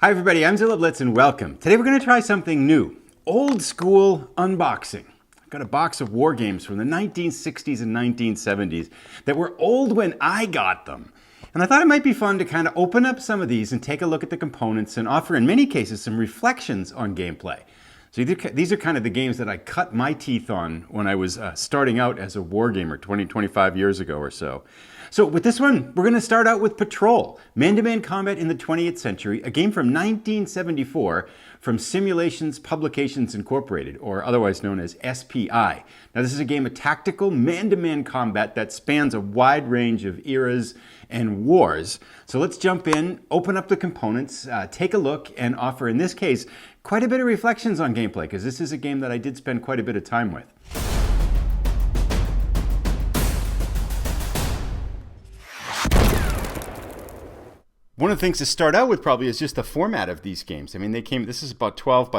Hi everybody, I'm Zilla Blitz and welcome. Today we're going to try something new. Old school unboxing. I've got a box of war games from the 1960s and 1970s that were old when I got them. And I thought it might be fun to kind of open up some of these and take a look at the components and offer in many cases some reflections on gameplay. So these are kind of the games that I cut my teeth on when I was starting out as a wargamer 25 years ago or so. So with this one, we're going to start out with Patrol, Man-to-Man Combat in the 20th Century, a game from 1974 from Simulations Publications Incorporated, or otherwise known as SPI. Now this is a game of tactical man-to-man combat that spans a wide range of eras and wars. So let's jump in, open up the components, take a look, and offer, in this case, quite a bit of reflections on gameplay, because this is a game that I did spend quite a bit of time with. One of the things to start out with probably is just the format of these games. I mean, this is about 12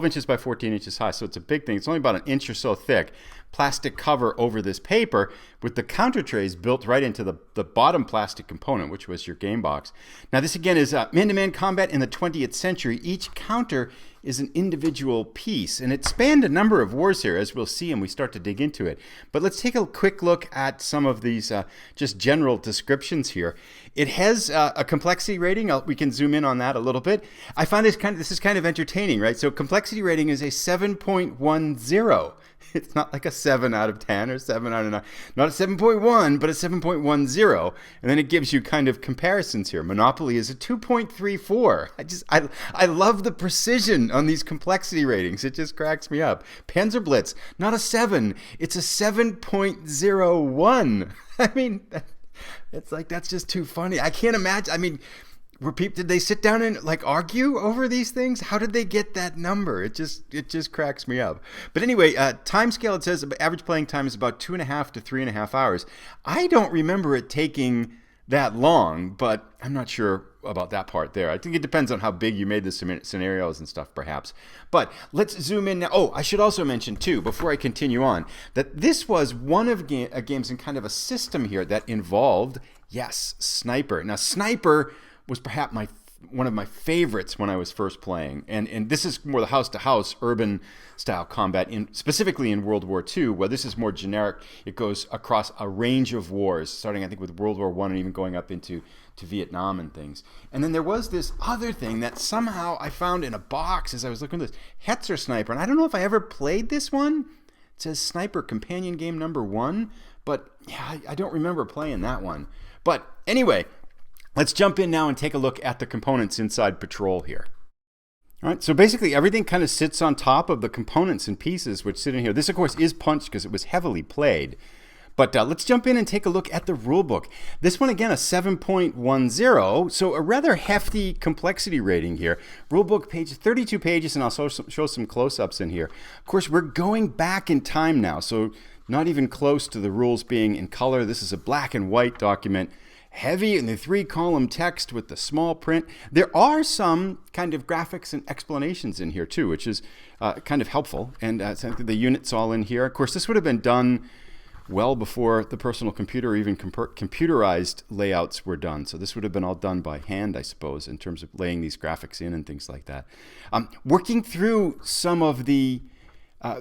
inches by 14 inches high, so it's a big thing. It's only about an inch or so thick. Plastic cover over this paper with the counter trays built right into the bottom plastic component, which was your game box. Now this again is man-to-man combat in the 20th century. Each counter is an individual piece, and it spanned a number of wars here, as we'll see and we start to dig into it. But let's take a quick look at some of these just general descriptions here. It has a complexity rating. We can zoom in on that a little bit. I find this is kind of entertaining, right? So complexity rating is a 7.10. It's not like a 7 out of 10 or 7 out of 9. Not a 7.1, but a 7.10. And then it gives you kind of comparisons here. Monopoly is a 2.34. I love the precision on these complexity ratings. It just cracks me up. Panzer Blitz, not a 7. It's a 7.01. I mean, it's like, that's just too funny. I can't imagine. I mean, did they sit down and like argue over these things? How did they get that number? It just cracks me up. But anyway, time scale, it says average playing time is about 2.5 to 3.5 hours. I don't remember it taking that long, but I'm not sure about that part there. I think it depends on how big you made the scenarios and stuff, perhaps. But let's zoom in now. Oh, I should also mention too, before I continue on, that this was one of games in kind of a system here that involved, yes, Sniper. Now, Sniper was perhaps one of my favorites when I was first playing. And this is more the house-to-house urban style combat, specifically in World War II, where this is more generic. It goes across a range of wars, starting I think with World War I and even going up into Vietnam and things. And then there was this other thing that somehow I found in a box as I was looking at this, Hetzer Sniper. And I don't know if I ever played this one. It says Sniper Companion Game number 1, but yeah, I don't remember playing that one. But anyway, let's jump in now and take a look at the components inside Patrol here. All right, so basically everything kind of sits on top of the components and pieces which sit in here. This, of course, is punched because it was heavily played. But let's jump in and take a look at the rulebook. This one, again, a 7.10, so a rather hefty complexity rating here. Rulebook page, 32 pages, and I'll show some close-ups in here. Of course, we're going back in time now, so not even close to the rules being in color. This is a black and white document. Heavy in the 3-column text with the small print. There are some kind of graphics and explanations in here too, which is kind of helpful. And the units all in here. Of course, this would have been done well before the personal computer or even computerized layouts were done. So this would have been all done by hand, I suppose, in terms of laying these graphics in and things like that. Working through some of the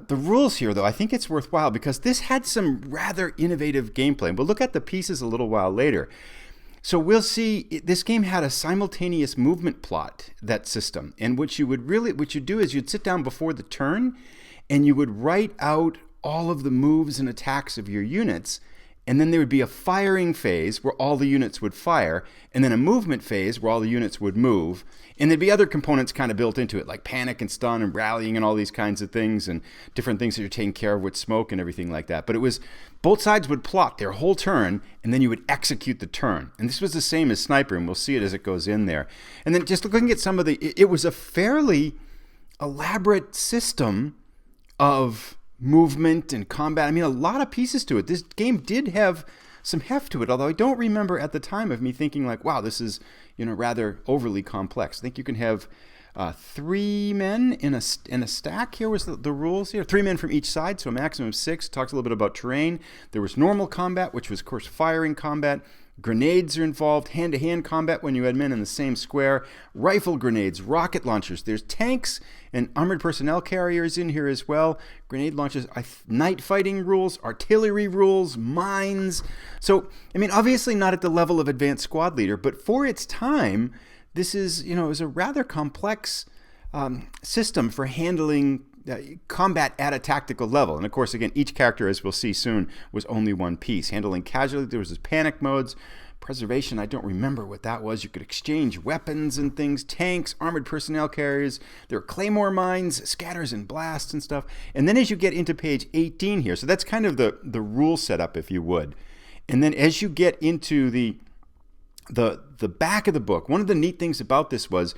rules here, though, I think it's worthwhile because this had some rather innovative gameplay. And we'll look at the pieces a little while later. So we'll see this game had a simultaneous movement plot, that system. And what you do is you'd sit down before the turn and you would write out all of the moves and attacks of your units. And then there would be a firing phase where all the units would fire, and then a movement phase where all the units would move. And there'd be other components kind of built into it, like panic and stun and rallying and all these kinds of things, and different things that you're taking care of with smoke and everything like that. But it was, both sides would plot their whole turn, and then you would execute the turn. And this was the same as Sniper, and we'll see it as it goes in there. And then just looking at some of it was a fairly elaborate system of movement and combat. I mean, a lot of pieces to it. This game did have some heft to it, although I don't remember at the time of me thinking like, wow, this is, rather overly complex. I think you can have 3 men in a stack. Here was the rules here. 3 men from each side, so a maximum of 6. Talks a little bit about terrain. There was normal combat, which was, of course, firing combat. Grenades are involved, hand-to-hand combat when you had men in the same square, rifle grenades, rocket launchers. There's tanks and armored personnel carriers in here as well. Grenade launchers, night fighting rules, artillery rules, mines. So, I mean, obviously not at the level of advanced squad leader, but for its time, this is, it was a rather complex system for handling combat at a tactical level. And of course, again, each character, as we'll see soon, was only one piece. Handling casualties, there was this panic modes. Preservation, I don't remember what that was. You could exchange weapons and things, tanks, armored personnel carriers. There were claymore mines, scatters and blasts and stuff. And then as you get into page 18 here, so that's kind of the rule setup, if you would. And then as you get into the back of the book, one of the neat things about this was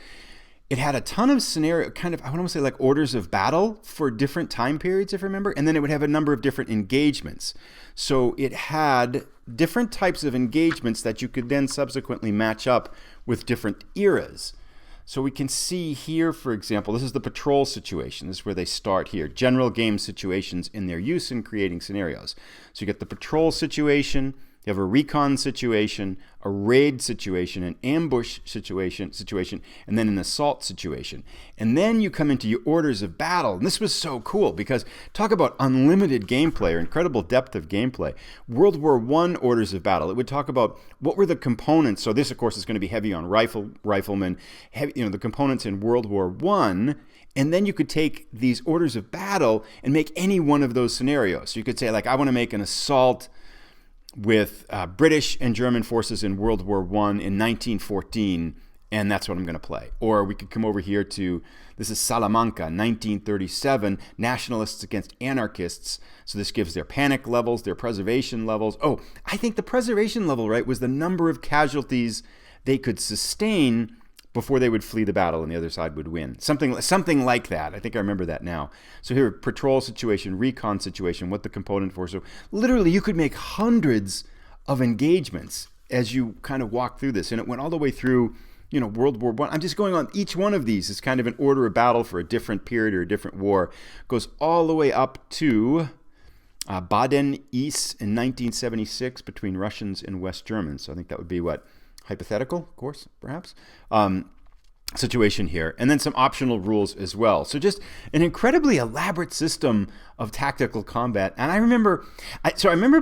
it had a ton of scenario, kind of, I want to say like orders of battle for different time periods, if I remember, and then it would have a number of different engagements. So it had different types of engagements that you could then subsequently match up with different eras. So we can see here, for example, this is the patrol situation. This is where they start here. General game situations in their use in creating scenarios. So you get the patrol situation, you have a recon situation, a raid situation, an ambush situation, and then an assault situation. And then you come into your orders of battle. And this was so cool because talk about unlimited gameplay or incredible depth of gameplay. World War I orders of battle. It would talk about what were the components. So this, of course, is going to be heavy on riflemen, the components in World War I. And then you could take these orders of battle and make any one of those scenarios. So you could say, like, I want to make an assault with British and German forces in World War I in 1914, and that's what I'm going to play. Or we could come over here to, this is Salamanca, 1937, nationalists against anarchists. So this gives their panic levels, their preservation levels. Oh, I think the preservation level, right, was the number of casualties they could sustain before they would flee the battle and the other side would win. Something like that. I think I remember that now. So here, patrol situation, recon situation, what the component for. So literally you could make hundreds of engagements as you kind of walk through this. And it went all the way through, World War I. I'm just going on each one of these is kind of an order of battle for a different period or a different war. Goes all the way up to Baden-East in 1976 between Russians and West Germans. So I think that would be what? Hypothetical, of course, perhaps, situation here. And then some optional rules as well. So just an incredibly elaborate system of tactical combat. And I remember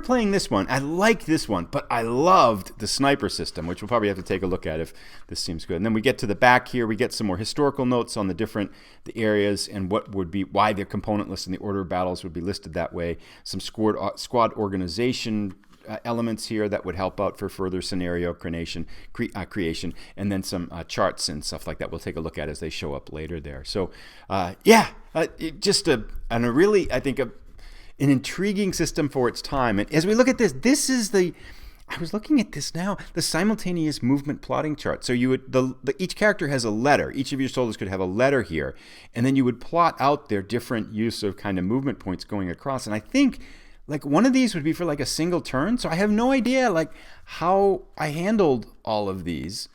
playing this one. I liked this one, but I loved the sniper system, which we'll probably have to take a look at if this seems good. And then we get to the back here. We get some more historical notes on the areas and why the component list and the order of battles would be listed that way. Some squad organization elements here that would help out for further scenario creation, and then some charts and stuff like that we'll take a look at as they show up later there. So, just a really, I think, an intriguing system for its time. And as we look at this is I was looking at this now, the simultaneous movement plotting chart. So you would each character has a letter. Each of your soldiers could have a letter here, and then you would plot out their different use of kind of movement points going across. And I think, like, one of these would be for like a single turn. So I have no idea like how I handled all of these.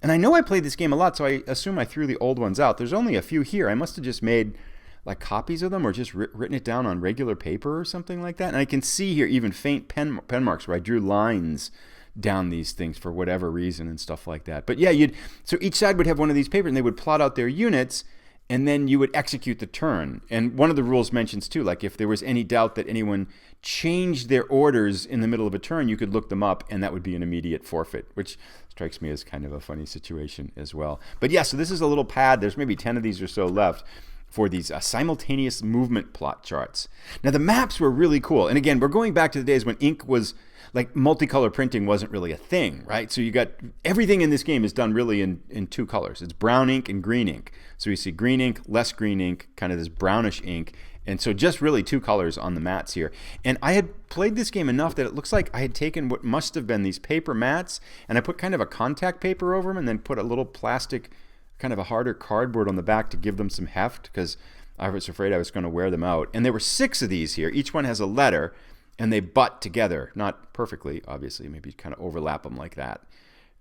And I know I played this game a lot, so I assume I threw the old ones out. There's only a few here. I must have just made like copies of them or just written it down on regular paper or something like that. And I can see here even faint pen marks where I drew lines down these things for whatever reason and stuff like that. But yeah, so each side would have one of these papers and they would plot out their units, and then you would execute the turn. And one of the rules mentions too, like if there was any doubt that anyone changed their orders in the middle of a turn, you could look them up and that would be an immediate forfeit, which strikes me as kind of a funny situation as well. But yeah, so this is a little pad. There's maybe 10 of these or so left for these simultaneous movement plot charts. Now the maps were really cool. And again, we're going back to the days when ink was, like, multicolor printing wasn't really a thing, right? So you got everything in this game is done really in two colors. It's brown ink and green ink. So you see green ink, less green ink, kind of this brownish ink. And so just really two colors on the mats here. And I had played this game enough that it looks like I had taken what must have been these paper mats, and I put kind of a contact paper over them and then put a little plastic, kind of a harder cardboard on the back to give them some heft because I was afraid I was going to wear them out. And there were 6 of these here. Each one has a letter, and they butt together. Not perfectly, obviously. Maybe kind of overlap them like that.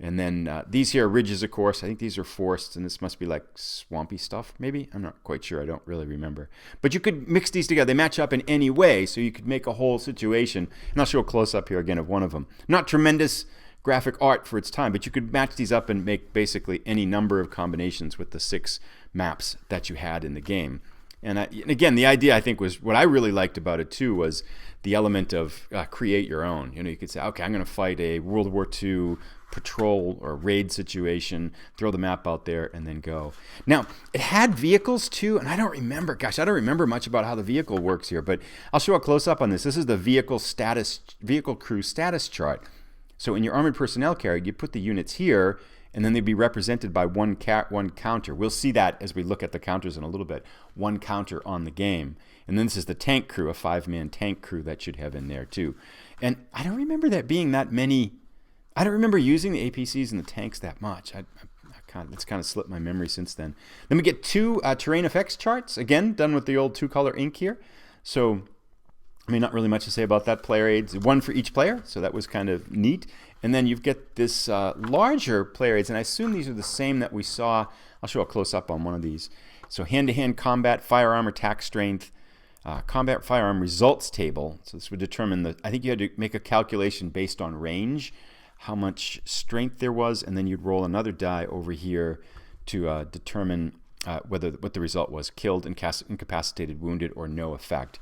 And then these here are ridges, of course. I think these are forests, and this must be like swampy stuff, maybe? I'm not quite sure. I don't really remember. But you could mix these together. They match up in any way, so you could make a whole situation. And I'll show a close-up here again of one of them. Not tremendous graphic art for its time, but you could match these up and make basically any number of combinations with the 6 maps that you had in the game. And again, the idea, I think, was what I really liked about it too was the element of create your own. You could say, okay, I'm going to fight a World War II patrol or raid situation, throw the map out there, and then go. Now, it had vehicles too, and I don't remember much about how the vehicle works here, but I'll show a close-up on this. This is the vehicle crew status chart. So in your armored personnel carrier, you put the units here, and then they'd be represented by one counter. We'll see that as we look at the counters in a little bit. One counter on the game. And then this is the tank crew, a 5-man tank crew that should have in there too. And I don't remember that being that many. I don't remember using the APCs and the tanks that much. It's kind of slipped my memory since then. Then we get 2 terrain effects charts, again, done with the old 2-color ink here. So, I mean, not really much to say about that. Player aids, 1 for each player, so that was kind of neat. And then you've got this larger player aids, and I assume these are the same that we saw. I'll show a close-up on one of these. So hand-to-hand combat, firearm attack strength, combat firearm results table. So this would determine I think you had to make a calculation based on range, how much strength there was, and then you'd roll another die over here to determine what the result was: killed, incapacitated, wounded, or no effect.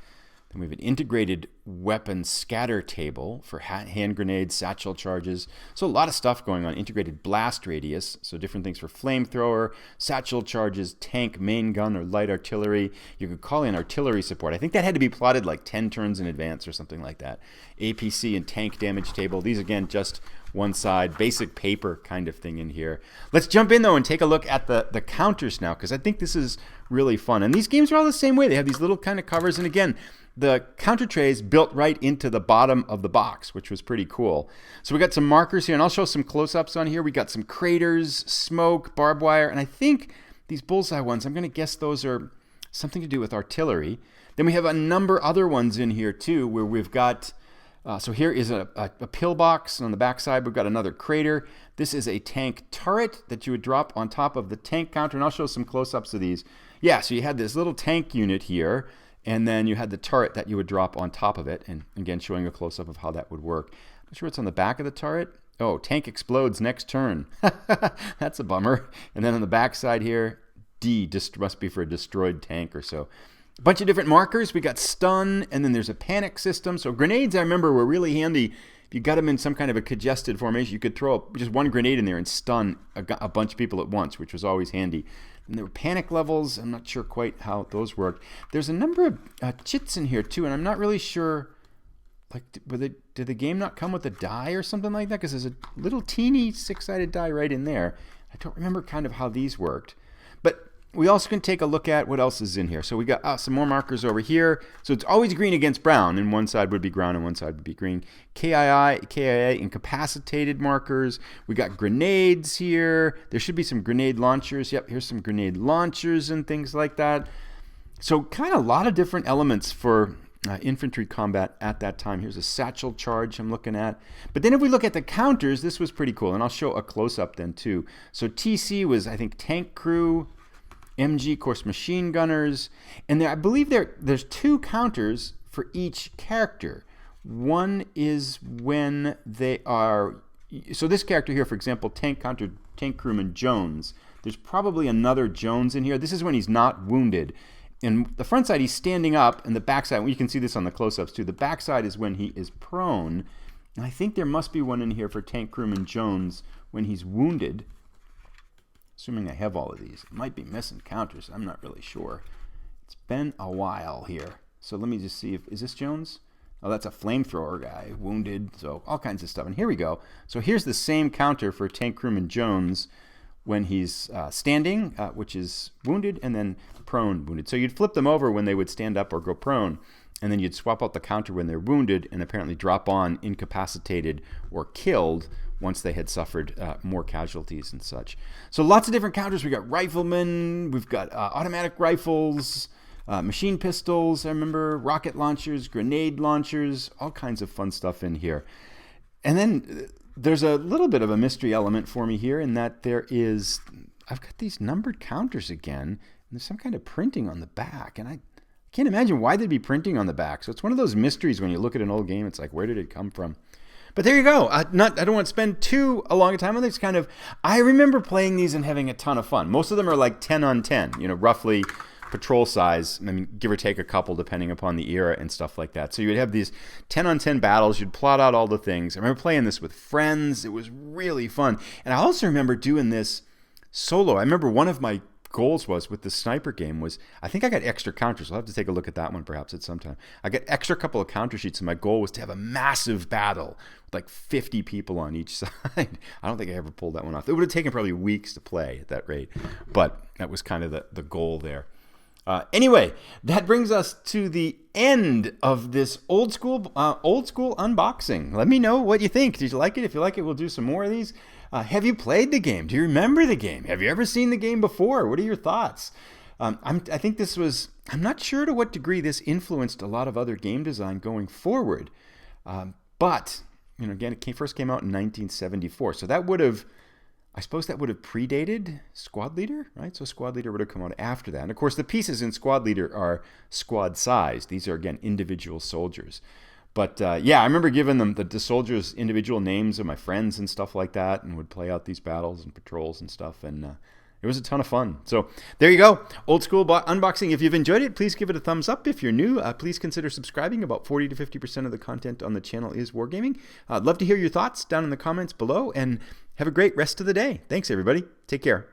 Then we have an integrated weapon scatter table for hand grenades, satchel charges. So a lot of stuff going on. Integrated blast radius, so different things for flamethrower, satchel charges, tank, main gun, or light artillery. You could call in artillery support. I think that had to be plotted like 10 turns in advance or something like that. APC and tank damage table. These, again, just one side, basic paper kind of thing in here. Let's jump in, though, and take a look at the counters now, because I think this is really fun. And these games are all the same way. They have these little kind of covers. And again, the counter trays built right into the bottom of the box, which was pretty cool. So we got some markers here, and I'll show some close-ups on here. We got some craters, smoke, barbed wire, and I think these bullseye ones, I'm going to guess those are something to do with artillery. Then we have a number other ones in here too, where we've got, so here is a pillbox, and on the back side we've got another crater. This is a tank turret that you would drop on top of the tank counter, and I'll show some close-ups of these. Yeah, so you had this little tank unit here, and then you had the turret that you would drop on top of it, and again, showing a close-up of how that would work. I'm not sure what's on the back of the turret. Oh, tank explodes next turn. That's a bummer. And then on the back side here, D, must be for a destroyed tank or so. A bunch of different markers. We got stun, and then there's a panic system. So grenades, I remember, were really handy. If you got them in some kind of a congested formation, you could throw just one grenade in there and stun a bunch of people at once, which was always handy. And there were panic levels. I'm not sure quite how those worked. There's a number of chits in here too, and I'm not really sure. Like, did the game not come with a die or something like that? Because there's a little teeny 6-sided die right in there. I don't remember kind of how these worked. But we also can take a look at what else is in here. So we got some more markers over here. So it's always green against brown, and one side would be brown and one side would be green. KIA, incapacitated markers. We got grenades here. There should be some grenade launchers. Yep, here's some grenade launchers and things like that. So kind of a lot of different elements for infantry combat at that time. Here's a satchel charge I'm looking at. But then if we look at the counters, this was pretty cool, and I'll show a close-up then too. So TC was, I think, tank crew. MG, of course, machine gunners. And I believe there's 2 counters for each character. One is when they are... So this character here, for example, tank counter, tank crewman Jones. There's probably another Jones in here. This is when he's not wounded. And the front side, he's standing up, and the back side, you can see this on the close-ups too, the back side is when he is prone. And I think there must be one in here for tank crewman Jones when he's wounded. Assuming I have all of these. It might be missing counters. I'm not really sure. It's been a while here. So let me just see is this Jones? Oh, that's a flamethrower guy. Wounded. So all kinds of stuff. And here we go. So here's the same counter for tank crewman Jones when he's standing, which is wounded, and then prone, wounded. So you'd flip them over when they would stand up or go prone, and then you'd swap out the counter when they're wounded and apparently drop on incapacitated or killed once they had suffered more casualties and such. So lots of different counters. We've got riflemen, we've got automatic rifles, machine pistols, I remember, rocket launchers, grenade launchers, all kinds of fun stuff in here. And then there's a little bit of a mystery element for me here in that I've got these numbered counters again, and there's some kind of printing on the back, and I can't imagine why they'd be printing on the back. So it's one of those mysteries when you look at an old game, it's like, where did it come from? But there you go. I don't want to spend too a long time on this. I remember playing these and having a ton of fun. Most of them are like 10 on 10, roughly patrol size. I mean, give or take a couple depending upon the era and stuff like that. So you would have these 10 on 10 battles. You'd plot out all the things. I remember playing this with friends. It was really fun. And I also remember doing this solo. I remember one of my goals was with the sniper game was, I think I got extra counters. I'll have to take a look at that one perhaps at some time. I got extra couple of counter sheets, and my goal was to have a massive battle with like 50 people on each side. I don't think I ever pulled that one off. It would have taken probably weeks to play at that rate, but that was kind of the goal there. Anyway, that brings us to the end of this old school unboxing. Let me know what you think. Did you like it? If you like it, we'll do some more of these. Have you played the game? Do you remember the game? Have you ever seen the game before? What are your thoughts? I think this was, I'm not sure to what degree this influenced a lot of other game design going forward. But, again, it first came out in 1974. So that would have, I suppose that would have predated Squad Leader, right? So Squad Leader would have come out after that. And of course, the pieces in Squad Leader are squad sized. These are, again, individual soldiers. But yeah, I remember giving them the soldiers individual names of my friends and stuff like that, and would play out these battles and patrols and stuff. And it was a ton of fun. So there you go. Old school unboxing. If you've enjoyed it, please give it a thumbs up. If you're new, please consider subscribing. About 40 to 50% of the content on the channel is Wargaming. I'd love to hear your thoughts down in the comments below, and have a great rest of the day. Thanks, everybody. Take care.